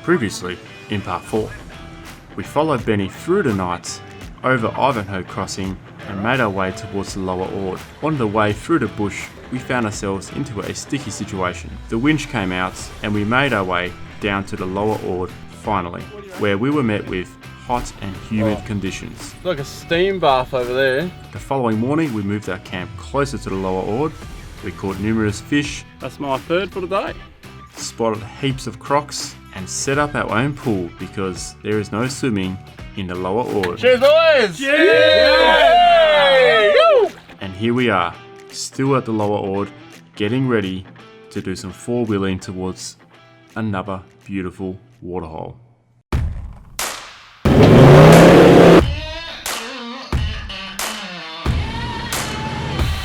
Previously, in part 4, we followed Benny through the night, over Ivanhoe Crossing, and made our way towards the Lower Ord. On the way through the bush, we found ourselves into a sticky situation. The winch came out, and we made our way down to the Lower Ord finally, where we were met with hot and humid conditions. It's like a steam bath over there. The following morning, we moved our camp closer to the Lower Ord. We caught numerous fish. That's my third for the day. Spotted heaps of crocs, and set up our own pool because there is no swimming in the Lower Ord. Cheers, boys! Cheers! And here we are, still at the Lower Ord, getting ready to do some four-wheeling towards another beautiful waterhole.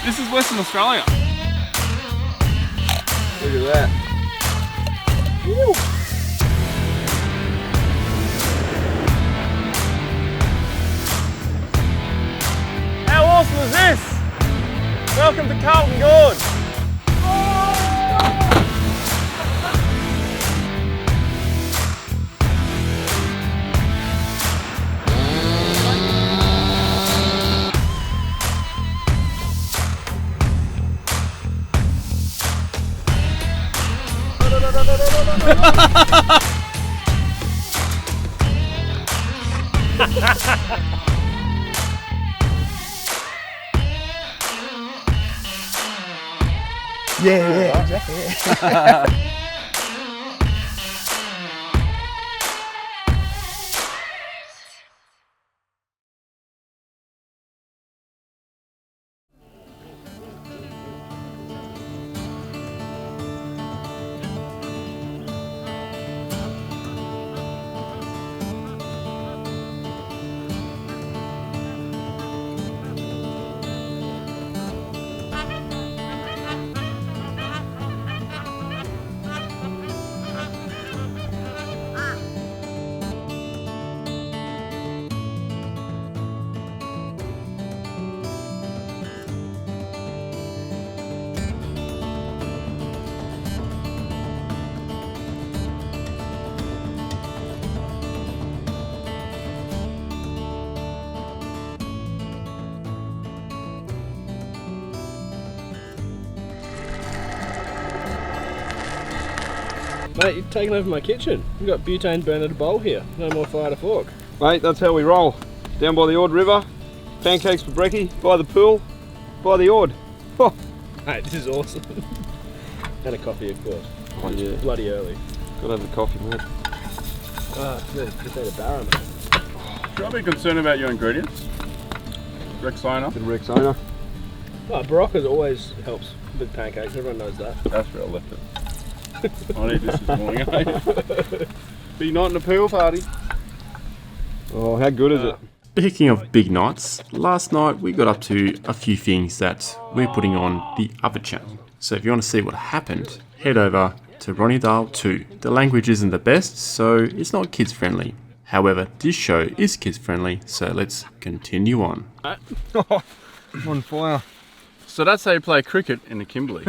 This is Western Australia. Look at that. Woo. How awesome is this? Welcome to Carlton Gorge. Yeah, exactly. Mate, you've taken over my kitchen. We've got butane burner at a bowl here. No more fire to fork. Mate, that's how we roll. Down by the Ord River, pancakes for brekkie, by the pool, by the Ord. Oh. Mate, this is awesome. And a coffee, of course. Oh yeah. It's bloody early. Gotta have the coffee, mate. Just need a barrow, mate. Should I be concerned about your ingredients? Rexona. Bit of Rexona. Oh, Barocas always helps with pancakes. Everyone knows that. That's where I left it. I need this morning, eh? Big night in the pool party. Oh, how good is it? Speaking of big nights, last night we got up to a few things that we're putting on the other channel. So if you want to see what happened, head over to Ronny Dahl 2. The language isn't the best, so it's not kids friendly. However, this show is kids friendly, so let's continue on. Oh, I'm on fire. So that's how you play cricket in the Kimberley.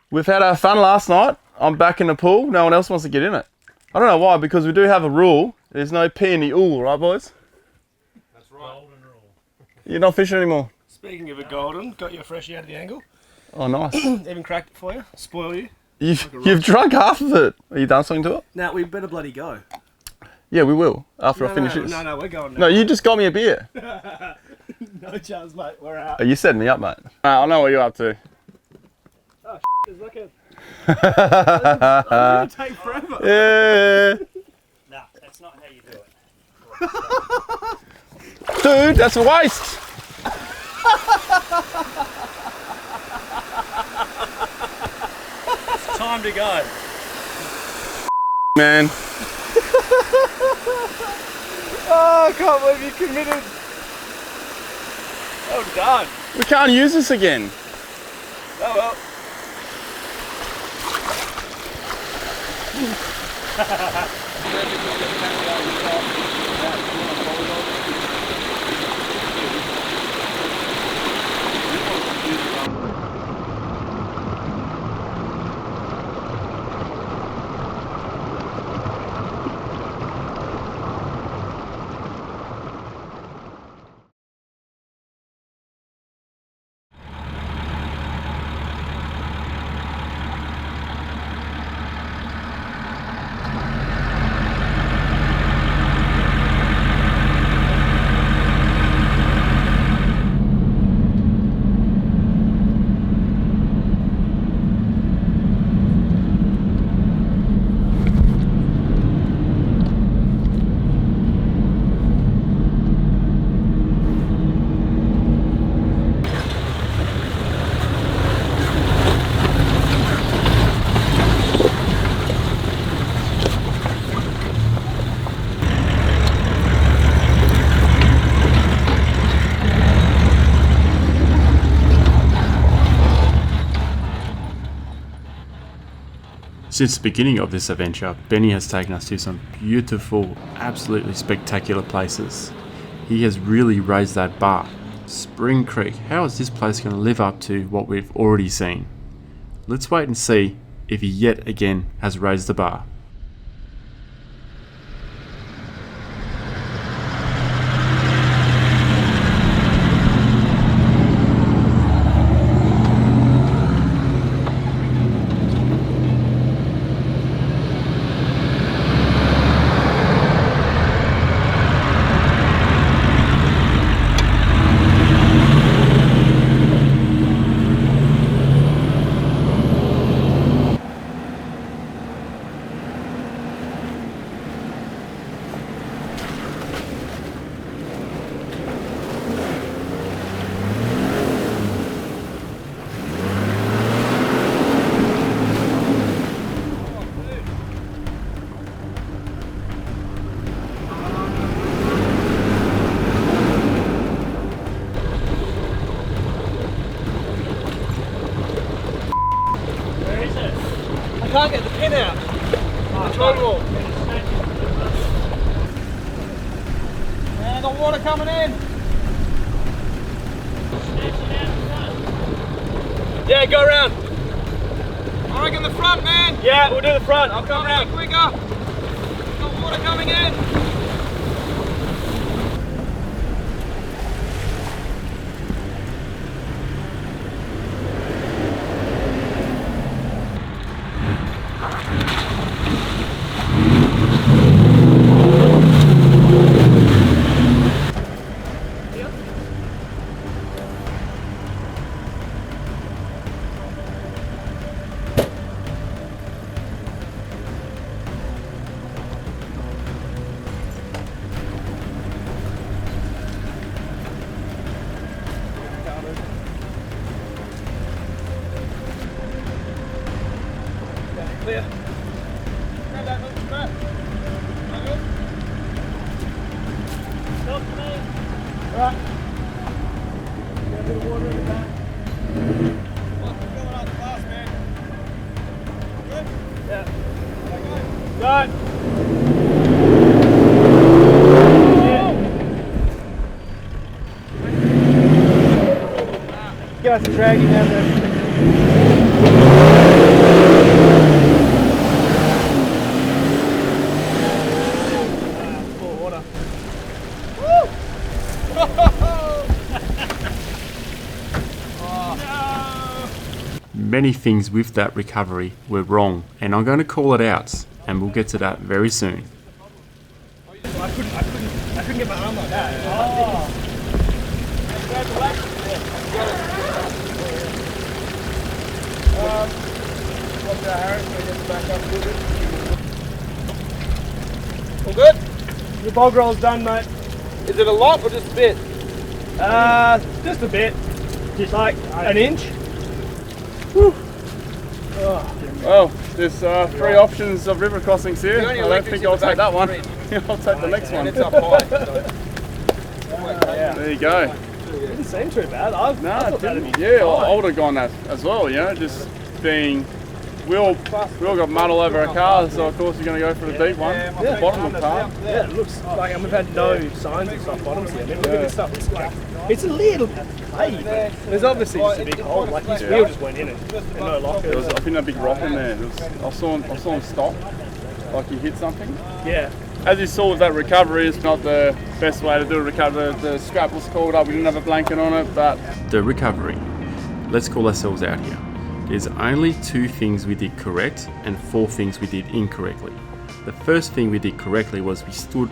We've had our fun last night. I'm back in the pool. No one else wants to get in it. I don't know why, because we do have a rule. There's no pee in the ool, right, boys? That's right. Golden rule. You're not fishing anymore. Speaking of a golden, got your freshie out of the angle. Oh, nice. Even cracked it for you. Spoil you. You've drunk half of it. Are you done something to it? Now, we better bloody go. Yeah, we will, after I finish this. No, we're going now. No, you just got me a beer. No chance, mate. We're out. Are you setting me up, mate? I know what you're up to. Oh, it's like a... It's going to take forever. Yeah. No, that's not how you do it. Dude, that's a waste. It's time to go. Man. Oh, I can't believe you committed. Well done. We can't use this again. Oh well. Since the beginning of this adventure, Benny has taken us to some beautiful, absolutely spectacular places. He has really raised that bar. Spring Creek, how is this place going to live up to what we've already seen? Let's wait and see if he yet again has raised the bar. I can't get the pin out. Total. And the water coming in. Yeah, go around. I reckon the front, man. Yeah, we'll do the front. I'll come around quicker. The water coming in. Clear. Grab that hook strap. Stop me. Alright. Got a bit of water in the back. What's going on fast, man? Good? Yeah. Right. Yeah. Give us a dragging down there. Many things with that recovery were wrong, and I'm going to call it out, and we'll get to that very soon. I couldn't get my arm like that. Oh. Watch out, Harris. We'll get back up a little bit. All good? The bog roll's done, mate. Is it a lot or just a bit? Just a bit. Just like an inch. Whew. Oh. Well, there's 3 options of river crossings here. I don't think I'll take that one. I'll take the next one. It's up high. There you go. It didn't seem too bad. I thought that'd be Yeah, fine. I would have gone that as well, you know, just being... We all got mud all over our car, so of course you're going to go for the deep one. Yeah. Bottom of the car. Yeah, it looks like, and we've had no signs of soft bottoms here. I mean, look at this stuff. It's like, it's a little play, but there's obviously just a big hole. Like his wheel just went in it, and no locker. There was, I think, a big rock in there. I saw him stop, like he hit something. Yeah. As you saw with that recovery, it's not the best way to do a recovery. The strap was caught up, we didn't have a blanket on it, but... The recovery. Let's call ourselves out here. There's only 2 things we did correct and 4 things we did incorrectly. The first thing we did correctly was we stood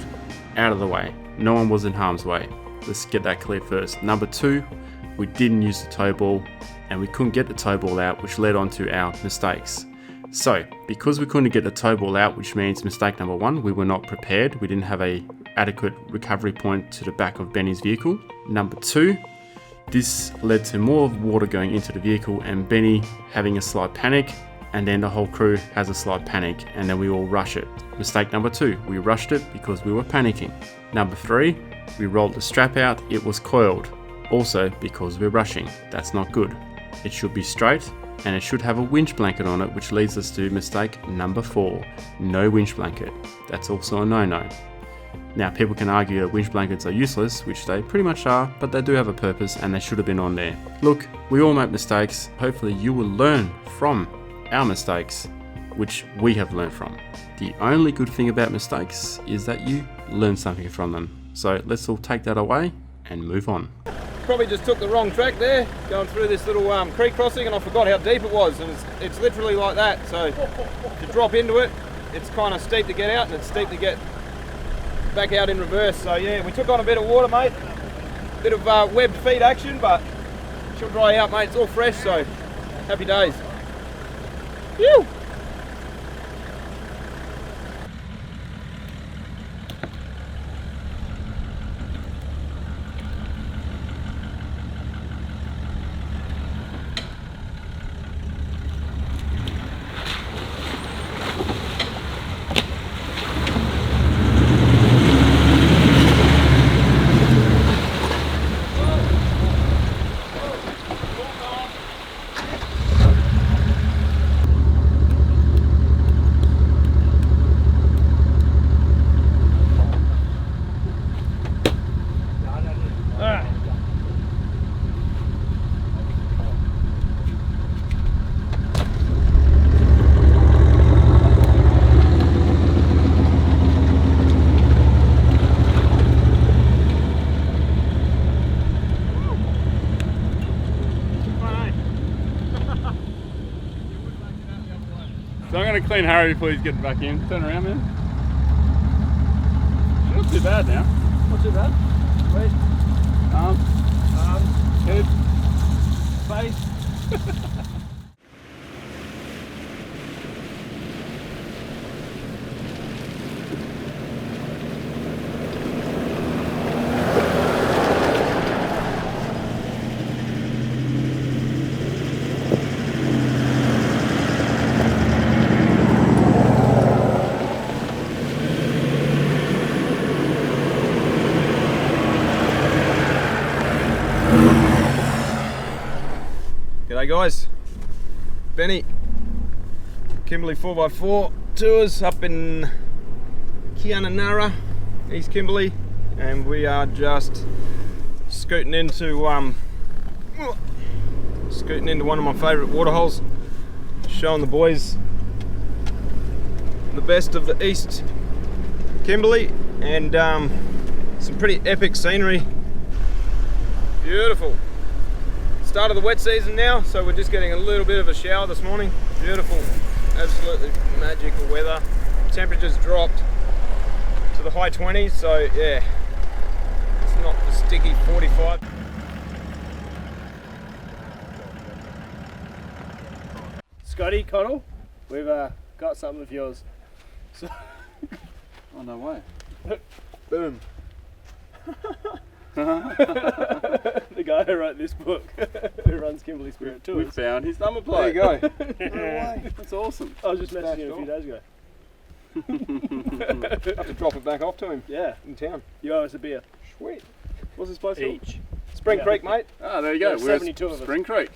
out of the way. No one was in harm's way. Let's get that clear first. Number 2, we didn't use the tow ball and we couldn't get the tow ball out, which led on to our mistakes. So, because we couldn't get the tow ball out, which means mistake number 1, we were not prepared. We didn't have a adequate recovery point to the back of Benny's vehicle. Number 2, this led to more water going into the vehicle and Benny having a slight panic, and then the whole crew has a slight panic, and then we all rush it. Mistake number 2, we rushed it because we were panicking. Number 3, we rolled the strap out, it was coiled. Also because we're rushing. That's not good. It should be straight and it should have a winch blanket on it, which leads us to mistake number 4, no winch blanket. That's also a no-no. Now, people can argue that winch blankets are useless, which they pretty much are, but they do have a purpose and they should have been on there. Look, we all make mistakes. Hopefully you will learn from our mistakes, which we have learned from. The only good thing about mistakes is that you learn something from them. So let's all take that away and move on. Probably just took the wrong track there, going through this little creek crossing, and I forgot how deep it was, and it's literally like that. So to drop into it, it's kind of steep to get out, and it's steep to get back out in reverse. So yeah, we took on a bit of water, mate. Bit of webbed feet action, but she'll dry out, mate. It's all fresh, so happy days. Phew! So I'm going to clean Harry before he's getting back in. Turn around, man. Not too bad now. Not too bad. Wait. Arms, head. Face. G'day guys, Benny, Kimberley 4x4 tours up in Kiananara, East Kimberley, and we are just scooting into one of my favourite waterholes, showing the boys the best of the East Kimberley and some pretty epic scenery. Beautiful. Start of the wet season now, so we're just getting a little bit of a shower this morning. Beautiful, absolutely magical weather. Temperatures dropped to the high 20s, so yeah, it's not the sticky 45. Scotty, Connell, we've got some of yours. So Oh, no way. boom. The guy who wrote this book, who runs Kimberley Spirit We Tours. found his number plate. There you go. That's awesome. I was just messaging him a few days ago. Have to drop it back off to him Yeah, in town. you owe us a beer. Sweet. What's this place called? Each. Spring Yeah. Creek, mate. Ah, there you go. There's We're at 72 of us. Spring Creek.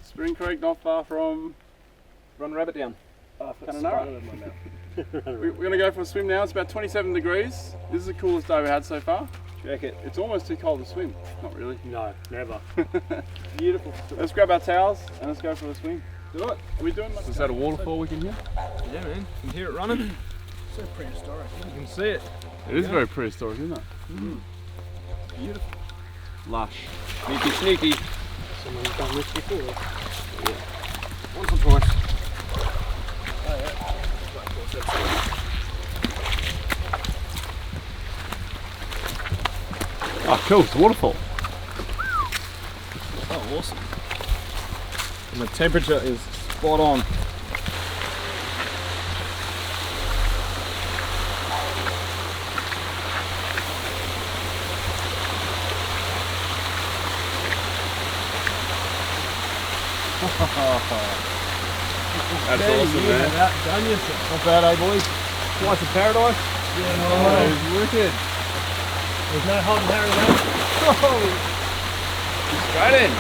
Spring Creek, not far from. Run rabbit down. Oh, I've got Kinda spider in my mouth. We're going to go for a swim now. It's about 27 degrees. This is the coolest day we had so far. Check it. It's almost too cold to swim. Not really. No, never. Beautiful. Let's grab our towels and let's go for a swim. Do it. Are we doing much? Is that a waterfall we can hear? Yeah, man. You can hear it running. So prehistoric. You can see it. It is very prehistoric, isn't it? Beautiful. Lush. Sneaky, sneaky. Someone's done this before. Once or twice. Oh, cool. It's a waterfall. Oh, awesome. And the temperature is spot on. That's awesome, man. Outdone yourself. Not bad, eh, boys? Flights of paradise. Oh, it's wicked. There's no holding Harry back. Straight in.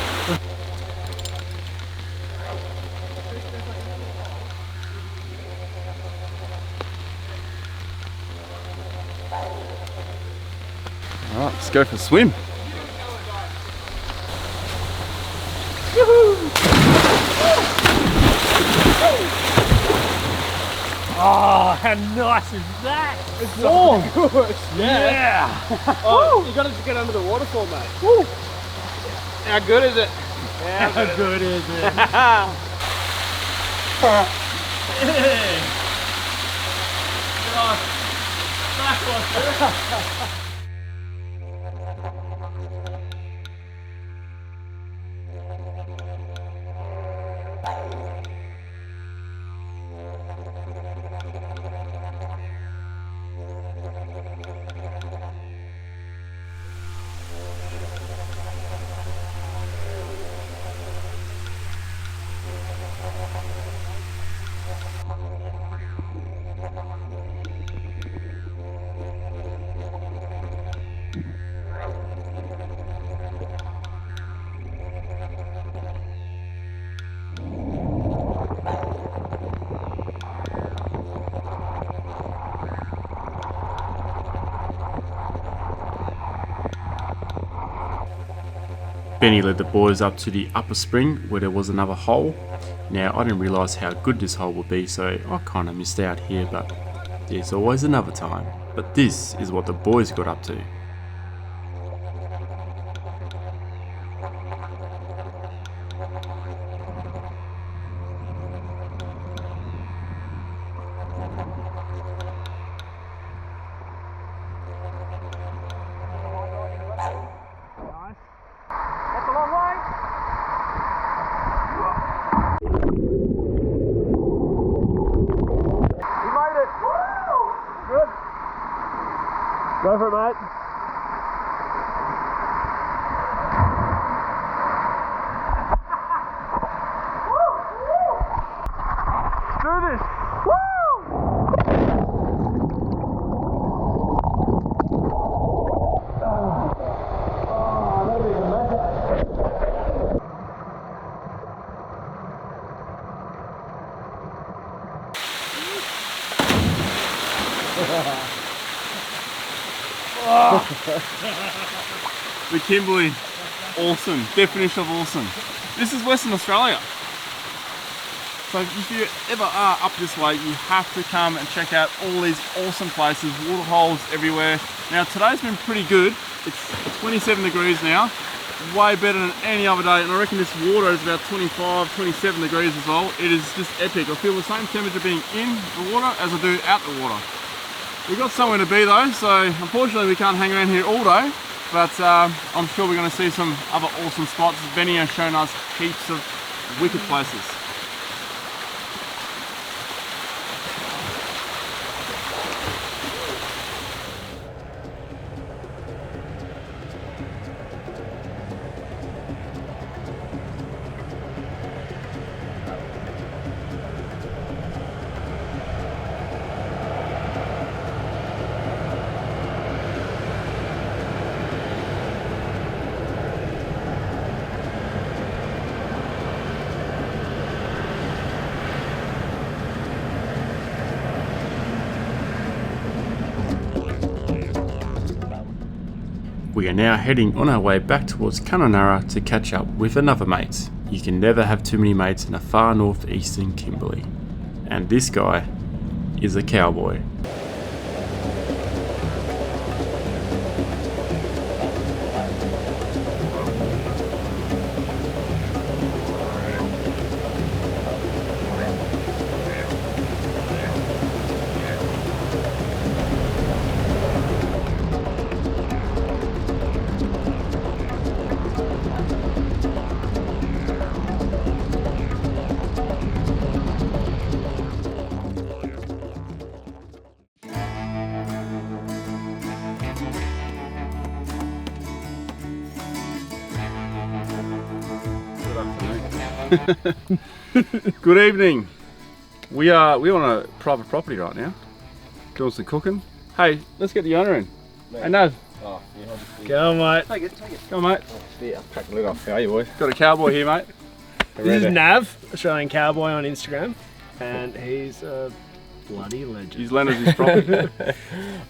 Alright, let's go for a swim. Oh, how nice is that? It's warm. Good. Yeah. Oh, you got to get under the waterfall, mate. Woo. How good is it? How good is it? Benny led the boys up to the upper spring where there was another hole. Now I didn't realise how good this hole would be, so I kind of missed out here, but there's always another time. But this is what the boys got up to. That's a long way. You made it. Good. Go for it, mate. Do this. The Kimberley, awesome. Definition of awesome. This is Western Australia. So if you ever are up this way, you have to come and check out all these awesome places, water holes everywhere. Now today's been pretty good. It's 27 degrees now, way better than any other day. And I reckon this water is about 25, 27 degrees as well. It is just epic. I feel the same temperature being in the water as I do out the water. We've got somewhere to be though, so unfortunately we can't hang around here all day, but I'm sure we're going to see some other awesome spots. Benny has shown us heaps of wicked places. We are now heading on our way back towards Kununurra to catch up with another mate. You can never have too many mates in a far northeastern Kimberley. And this guy is a cowboy. Good evening. We're on a private property right now, doing some cooking. Hey, let's get the owner in. Hey, Nav. Oh, yeah, I'll just Go on, mate. take it, take it. Go on, mate. Yeah, I'll crack the lid off. How are you, boys? Got a cowboy here, mate. This is Nav, Australian Cowboy on Instagram, and he's a bloody legend. He's lent us his property.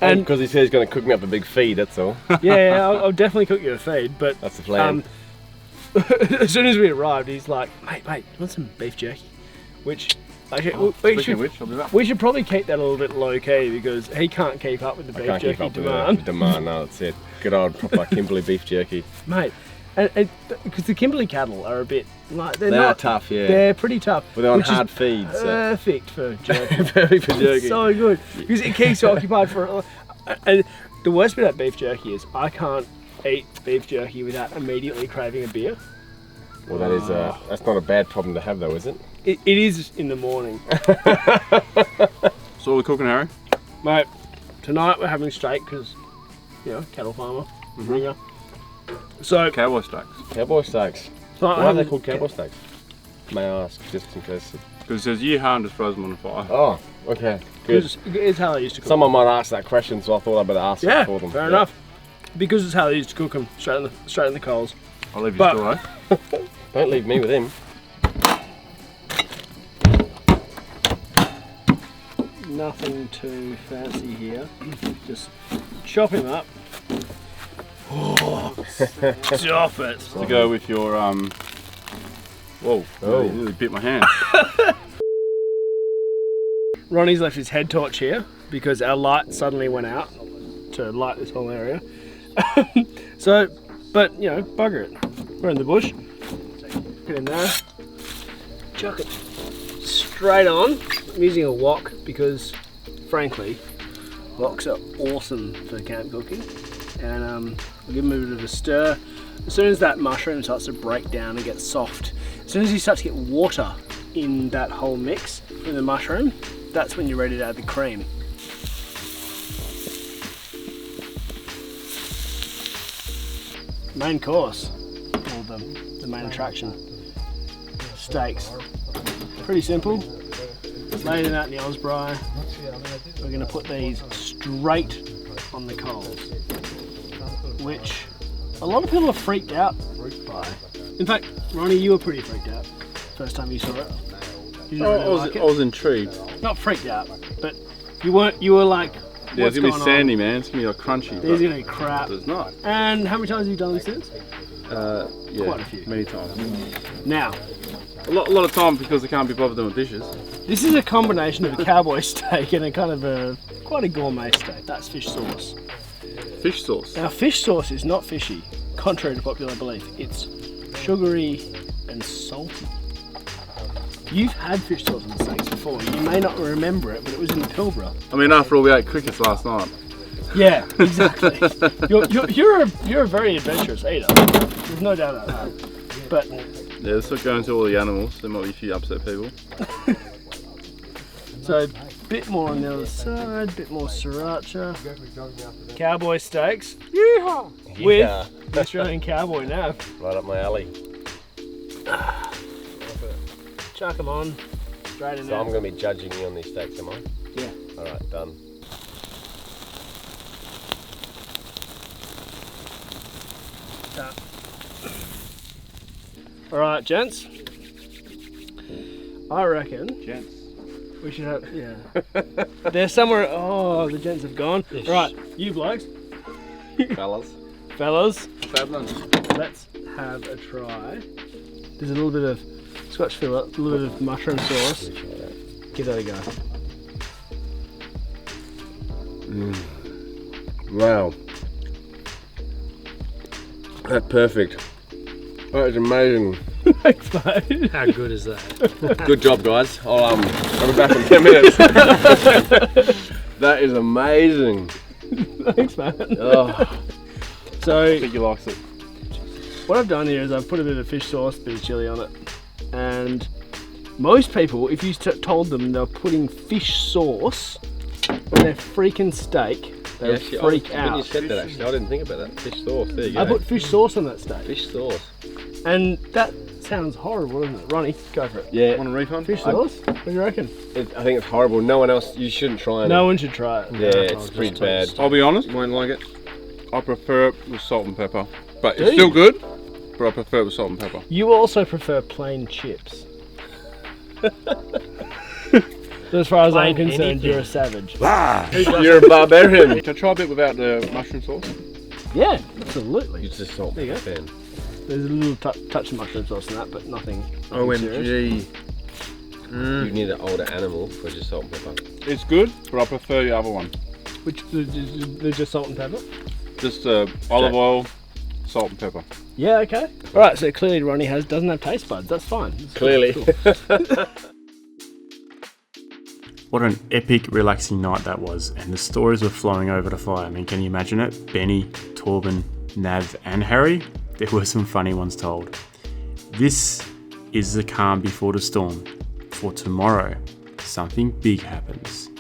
And- because he said he's going to cook me up a big feed, that's all. Yeah, I'll definitely cook you a feed, but That's the plan. as soon as we arrived, he's like, mate, you want some beef jerky? Which, actually, Speaking of which, I'll be back. we should probably keep that a little bit low key because he can't keep up with the I beef can't keep jerky up with demand. the demand, no, that's it. Good old proper Kimberley beef jerky. Mate, and because the Kimberley cattle are a bit like They not are tough, yeah. They're pretty tough. But they're on which is hard feeds. So. perfect for jerky. Very for jerky. So good because it keeps you occupied for. And the worst bit about beef jerky is I can't eat beef jerky without immediately craving a beer. Well, that is that's not a bad problem to have, though, is it? It is in the morning, So we're cooking, Harry? mate. Tonight we're having steak because, cattle farmer, ringer. So Cowboy steaks. Cowboy steaks. tonight Why we're are they having called cowboy steaks? May I ask, just in case? Because it says year hard just throws them on the fire. Oh, okay, good. It's how they used to cook. Someone might ask that question, so I thought I'd better ask Yeah, it for them. fair enough. Because it's how they used to cook them, straight in the coals. I'll leave you But- still, eh? Don't leave me with him. Nothing too fancy here. Just chop him up. Oh, stop it. To go with your, whoa, Oh. you nearly bit my hand. Ronnie's left his head torch here because our light suddenly went out to light this whole area. So, but bugger it. We're in the bush. Get in there. Chuck it straight on. I'm using a wok because, frankly, woks are awesome for camp cooking. And I'll give them a bit of a stir. As soon as that mushroom starts to break down and get soft, as soon as you start to get water in that whole mix in the mushroom, that's when you're ready to add the cream. Main course, or the main attraction, steaks. Pretty simple. Lay them out in the Osprey. We're going to put these straight on the coals, which a lot of people are freaked out by. In fact, Ronnie, you were pretty freaked out first time you saw it. You didn't really like I was intrigued. it. Not freaked out, but you weren't. You were like, Yeah, what's it's gonna going be sandy, on? man. It's gonna be like crunchy. These But are going to be crap. it's not. And how many times have you done this since? Yeah, Quite a few. many times. Now, A lot of time because they can't be bothered doing dishes. this is a combination of a cowboy steak and a kind of quite a gourmet steak. That's fish sauce. Fish sauce. Now, fish sauce is not fishy, contrary to popular belief. It's sugary and salty. You've had fish sauce on steaks before. You may not remember it, but it was in the Pilbara. I mean, after all, we ate crickets last night. Yeah, exactly. you're a very adventurous eater. There's no doubt about that. But Yeah, let's not go into all the animals. There might be a few upset people. so a bit more on the other side, bit more sriracha. Cowboy steaks. Yeah. With the Australian cowboy nav. Right up my alley. Chuck them on. Straight in So there. I'm going to be judging you on these steaks, am I? Yeah. Alright, done. Alright, gents. I reckon Gents. we should have, yeah. They're somewhere, oh, the gents have gone. Right, you blokes, Fellas. fellas, Fabulous. let's have a try. There's a little bit of Scotch fillet, a little bit of mushroom sauce. Give that a go. Wow. That's perfect. That is amazing. Thanks, mate. How good is that? Good job, guys. I'll be back in 10 minutes. That is amazing. Thanks, man. Oh, So, I think he likes it. what I've done here is I've put a bit of fish sauce, a bit of chilli on it, and most people, if you told them they're putting fish sauce on their freaking steak, they would freak When you out. said that, actually, I didn't think about that. Fish sauce. There you go. I put fish sauce on that steak, fish sauce. and that sounds horrible, doesn't it? Ronnie, go for it. Yeah. Want a refund? Fish sauce? What do you reckon? I think it's horrible. No one else. You shouldn't try it. No one should try it. Yeah, it's pretty bad. I'll be honest, you won't like it. I prefer it with salt and pepper. But Do it's you? still good, but I prefer it with salt and pepper. You also prefer plain chips. As far as I'm Plain concerned, anything. you're a savage. You're a barbarian. Can I try a bit without the mushroom sauce? Yeah, absolutely. It's just salt There you and go. pepper. There's a little touch of mushroom sauce in that, but nothing serious. You need an older animal for just salt and pepper. It's good, but I prefer the other one. Which, they're just salt and pepper? Just olive oil, salt and pepper. Yeah, okay. Alright, so clearly Ronnie doesn't have taste buds, that's fine. That's Clearly. cool. What an epic, relaxing night that was, and the stories were flowing over the fire. I mean, can you imagine it? Benny, Torben, Nav, and Harry? There were some funny ones told. This is the calm before the storm. For tomorrow, something big happens.